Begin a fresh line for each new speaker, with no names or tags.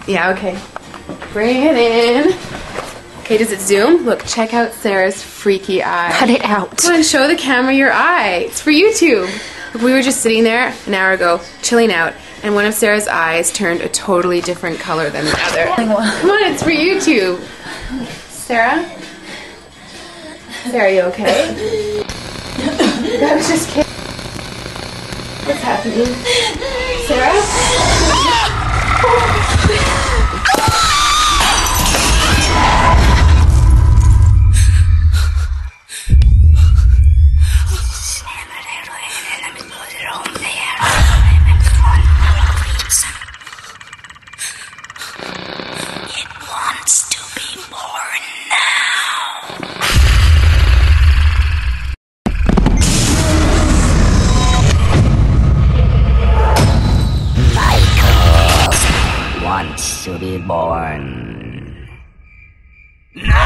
Yeah, okay. Bring it in. Okay, does it zoom? Look, check out Sarah's freaky eye.
Cut it out.
Come on, show the camera your eye. It's for YouTube. Look, we were just sitting there an hour ago, chilling out, and one of Sarah's eyes turned a totally different color than the other. Come on, it's for YouTube. Sarah? Sarah, are you okay? I was just kidding. What's happening? Sarah?
It wants to be born now. Michael wants to be born. No!